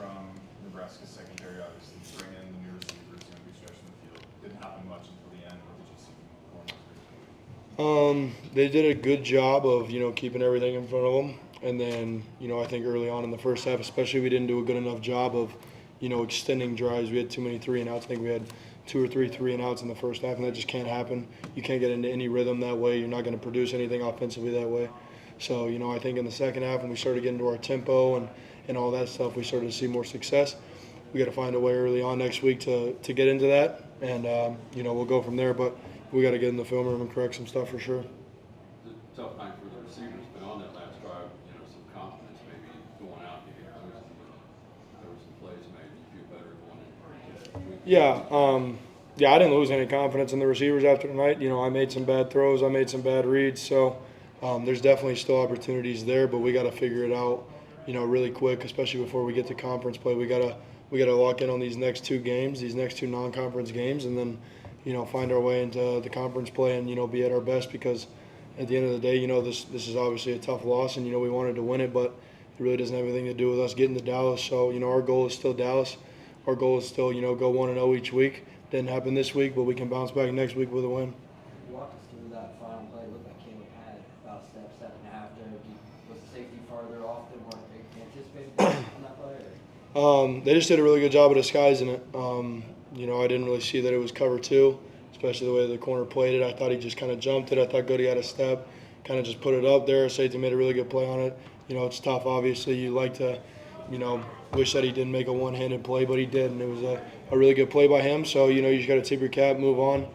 from Nebraska secondary, obviously, bring in the new receivers, be stretching the field. Didn't happen much until the end. What did you see from They did a good job of, keeping everything in front of them. And then, I think early on in the first half, especially, we didn't do a good enough job of, extending drives. We had too many 3-and-outs. I think we had 2 or 3 3-and-outs in the first half, and that just can't happen. You can't get into any rhythm that way. You're not going to produce anything offensively that way. So, I think in the second half, when we started getting to our tempo and all that stuff, we started to see more success. We got to find a way early on next week to get into that, and, we'll go from there. But we got to get in the film room and correct some stuff for sure. It's a tough night for the receivers, but on that last drive, some confidence maybe going out. You get close. There were some plays maybe you feel better going in. Yeah, I didn't lose any confidence in the receivers after tonight. I made some bad throws, I made some bad reads, so there's definitely still opportunities there, but we got to figure it out, really quick, especially before we get to conference play. We gotta lock in on these next 2 games, these next 2 non-conference games, and then find our way into the conference play and be at our best, because at the end of the day, this is obviously a tough loss, and we wanted to win it, but it really doesn't have anything to do with us getting to Dallas. So our goal is still Dallas. Our goal is still go 1-0 each week. Didn't happen this week, but we can bounce back next week with a win. Walk us through that final play. It looked like Caleb had about a step and a half there. Was the safety farther off than what they anticipated on that play? They just did a really good job of disguising it. I didn't really see that it was cover 2, especially the way the corner played it. I thought he just kind of jumped it. I thought Goody had a step, kind of just put it up there. Safety made a really good play on it. It's tough, obviously. You like to, wish that he didn't make a one-handed play, but he did, and it was a really good play by him. So, you just got to tip your cap, move on.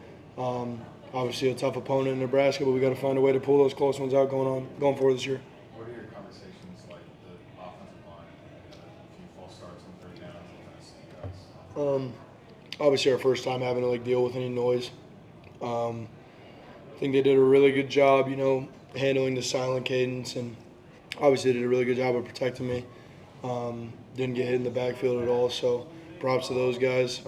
Obviously a tough opponent in Nebraska, but we got to find a way to pull those close ones out going forward this year. What are your conversations like with the offensive line? A few false starts on 3rd downs, what kind of see guys? Obviously our first time having to deal with any noise. I think they did a really good job, handling the silent cadence, and obviously did a really good job of protecting me. Didn't get hit in the backfield at all, so props to those guys.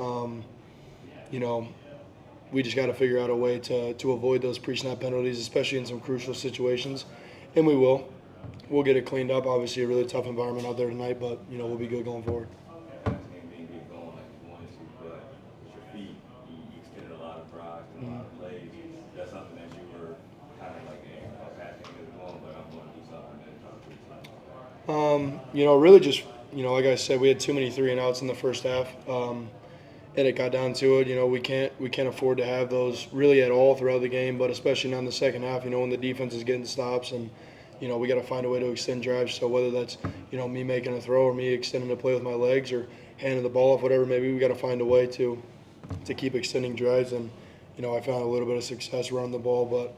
We just got to figure out a way to avoid those pre-snap penalties, especially in some crucial situations, and we will. We'll get it cleaned up. Obviously a really tough environment out there tonight, but, we'll be good going forward. Really just, like I said, we had too many 3-and-outs in the first half, and it got down to it. We can't afford to have those really at all throughout the game, but especially now in the second half, when the defense is getting stops, and we got to find a way to extend drives. So whether that's me making a throw or me extending the play with my legs or handing the ball off, whatever, maybe we got to find a way to keep extending drives. And I found a little bit of success running the ball, but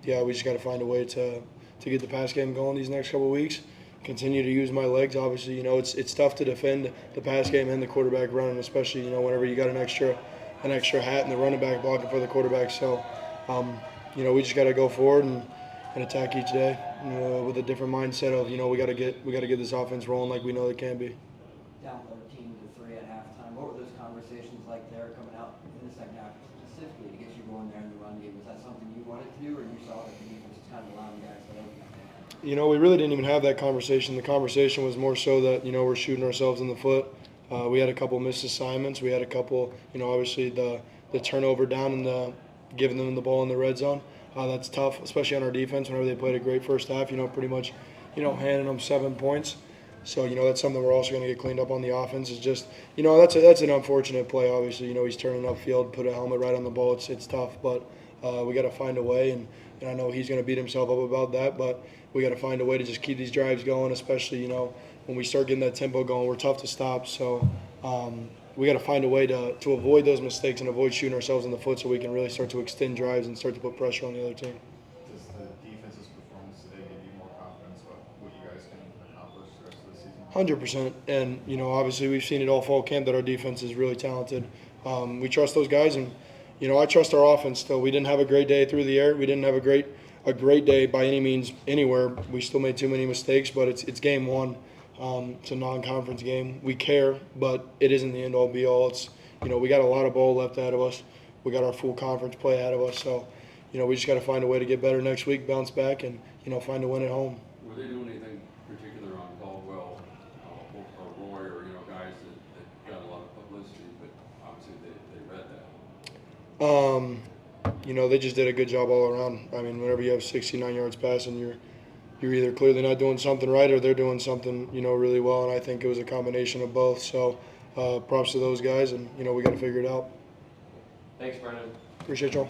we just got to find a way to get the pass game going these next couple of weeks. Continue to use my legs. Obviously, it's tough to defend the pass game and the quarterback running, especially whenever you got an extra hat and the running back blocking for the quarterback. So, we just got to go forward and attack each day with a different mindset of we got to get this offense rolling like we know it can be. Down 13-3 at halftime. What were those conversations like there coming out in the second half, specifically to get you going there in the run game? Was that something you wanted to do, or you saw that the defense was kind of allowing guys to open up? We really didn't even have that conversation. The conversation was more so that, we're shooting ourselves in the foot. We had a couple missed assignments. We had a couple, obviously the turnover down and giving them the ball in the red zone. That's tough, especially on our defense whenever they played a great first half, pretty much, handing them 7 points. So, that's something we're also going to get cleaned up on the offense. It's just, that's an unfortunate play, obviously. He's turning upfield, put a helmet right on the ball. It's tough, but we got to find a way, and I know he's going to beat himself up about that, but we got to find a way to just keep these drives going, especially, when we start getting that tempo going, we're tough to stop. So we got to find a way to avoid those mistakes and avoid shooting ourselves in the foot so we can really start to extend drives and start to put pressure on the other team. Does the defense's performance today give you more confidence about what you guys can accomplish the rest of the season? 100%. And, obviously we've seen it all fall camp that our defense is really talented. We trust those guys, and, I trust our offense still. We didn't have a great day through the air. We didn't have a great day by any means anywhere. We still made too many mistakes, but it's game 1. It's a non-conference game. We care, but it isn't the end-all be-all. It's, we got a lot of ball left ahead of us. We got our full conference play ahead of us. So, we just got to find a way to get better next week, bounce back, and, find a win at home. Were they doing anything particular on Caldwell or Roy You know, they just did a good job all around. I mean, whenever you have 69 yards passing, you're either clearly not doing something right or they're doing something, you know, really well. And I think it was a combination of both. So props to those guys, and, you know, we got to figure it out. Thanks, Brendan. Appreciate y'all.